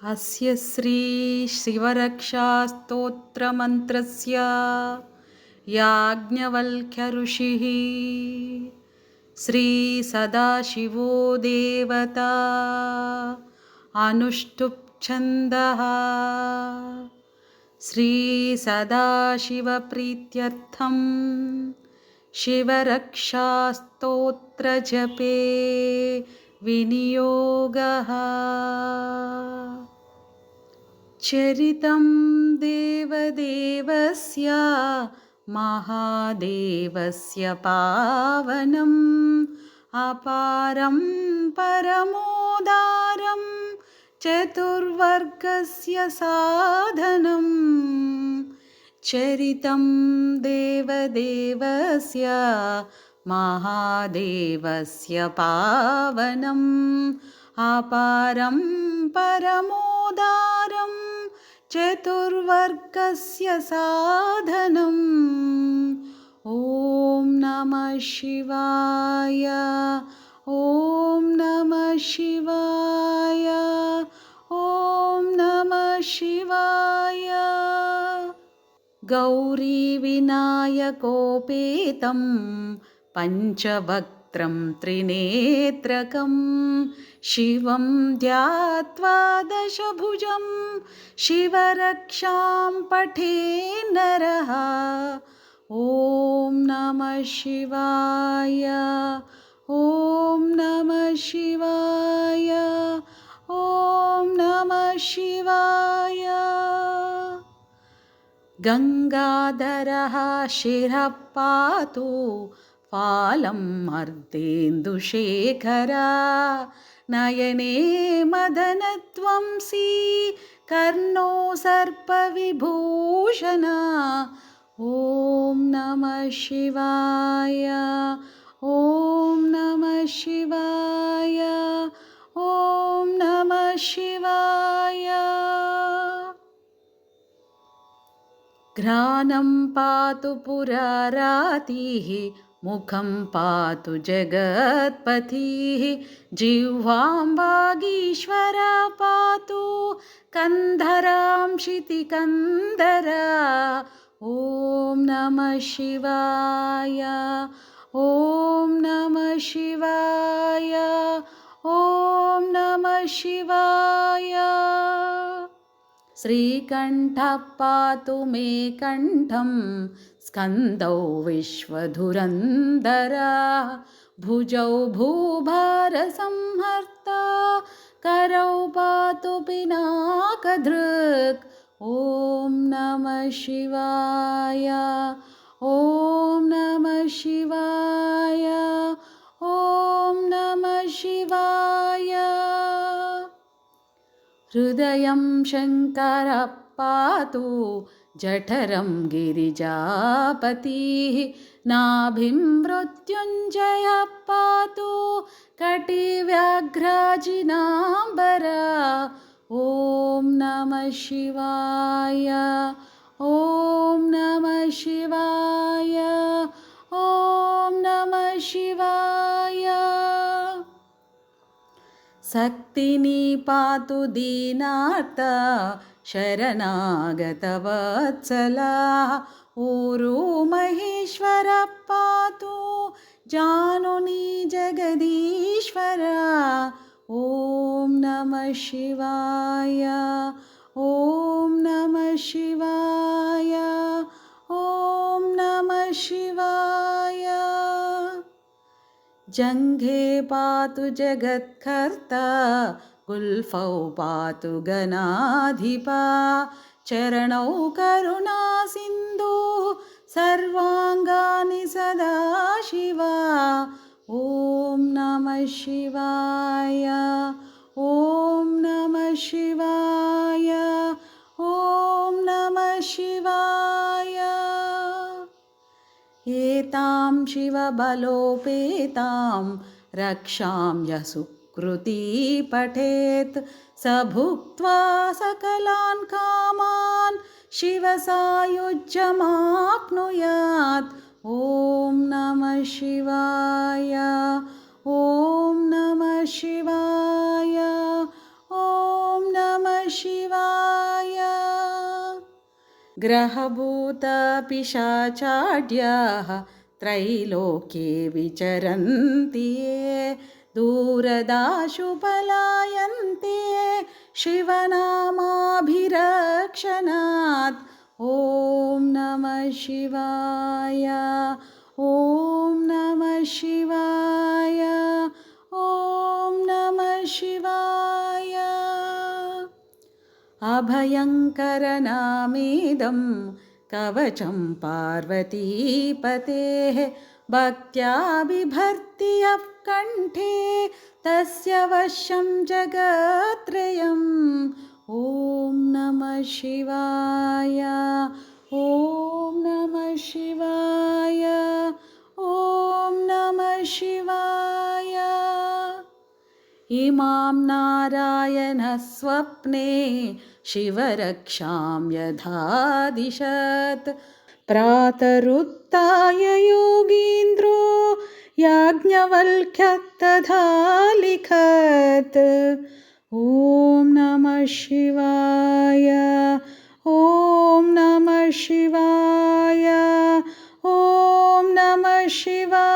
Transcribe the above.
अस्य श्री शिवरक्षास्तोत्रमन्त्रस्य याज्ञवल्क्यऋषिः श्रीसदाशिवो देवता अनुष्टुप् छन्दः। श्रीसदाशिवप्रीत्यर्थं शिवरक्षास्तोत्रजपे विनियोगः। चरितं देवदेवस्य महादेवस्य पावनम् अपारं परमोदारं चतुर्वर्गस्य साधनम्। चरितं देवदेवस्य महादेवस्य पावनम् अपारं परमोदारं चतुर्वर्गस्य साधनम्। ॐ नमः शिवाय। ॐ नमः शिवाय। ॐ नमः शिवाय। गौरीविनायकोपेतं पञ्चवक्त्रं त्रिनेत्रकं शिवं ध्यात्वा दशभुजं शिवरक्षां पठेत् नरः। ॐ नमः शिवाय। ॐ नमः शिवाय। ॐ नमः शिवाय। गङ्गाधरः शिरः पातु फालं अर्धेन्दुशेखरा नयने मदनध्वंसी कर्णो सर्पविभूषणा। ॐ नमः शिवाय। ॐ नमः शिवाय। ॐ नमः शिवाय। घ्राणं पातु पुरारातिः मुखं पातु जगत्पतिः जिह्वां वागीश्वरा पातु कन्धरां क्षितिकन्दरा। ॐ नमः शिवाय। ॐ नमः शिवाय। ॐ नमः शिवाय। श्रीकण्ठः पातु मे कण्ठं स्कन्दौ विश्वधुरन्धरा भुजौ भूभारसंहर्ता करौ पातु पिनाकधृक्। ॐ नमः शिवाय। ॐ नमः शिवाय। ॐ नमः शिवाय। हृदयं शङ्करः पातु जठरं गिरिजापतिः नाभिं मृत्युञ्जयः पातु कटिव्याघ्राजिनाम्बरा। ॐ नमः शिवाय। ॐ नमः शिवाय। ॐ नमः शिवाय। शक्तिनी पातु दीनार्ता शरणागतवत्सला ऊरू महेश्वरः पातु जानुनी जगदीश्वरा। ॐ नमः शिवाय। ॐ नमः शिवाय। ॐ नमः शिवाय। जङ्घे पातु जगत्कर्ता गुल्फौ पातु गणाधिपा चरणौ करुणासिन्धु सर्वाङ्गानि सदाशिवा। ॐ नमः शिवाय। ॐ नमः शिवाय। ॐ नमः शिवाय। एतां शिवबलोपेतां रक्षां यः सुकृती पठेत् स भुक्त्वा सकलान् कामान् शिवसायुज्यमाप्नुयात्। ॐ नमः शिवाय। ॐ नमः शिवाय। ॐ नमः ग्रहभूतपिशाचाढ्याः त्रैलोक्ये विचरन्ति ये दूरदाशु पलायन्ते शिवनामाभिरक्षणात् ॐ नमः शिवाय ॐ नमः शिवाय ॐ नमः शिवाय अभयङ्करनामेदं कवचं पार्वतीपतेः भक्त्या बिभर्ति यः कण्ठे तस्य वश्यं जगत्त्रयम् ॐ नमः शिवाय ॐ नमः शिवाय ॐ नमः शिवाय इमां नारायणः स्वप्ने शिवरक्षां यथादिशत् प्रातरुत्थाय योगीन्द्रो याज्ञवल्क्यस्तथा लिखत् ॐ नमः शिवाय ॐ नमः शिवाय ॐ नमः शिवाय।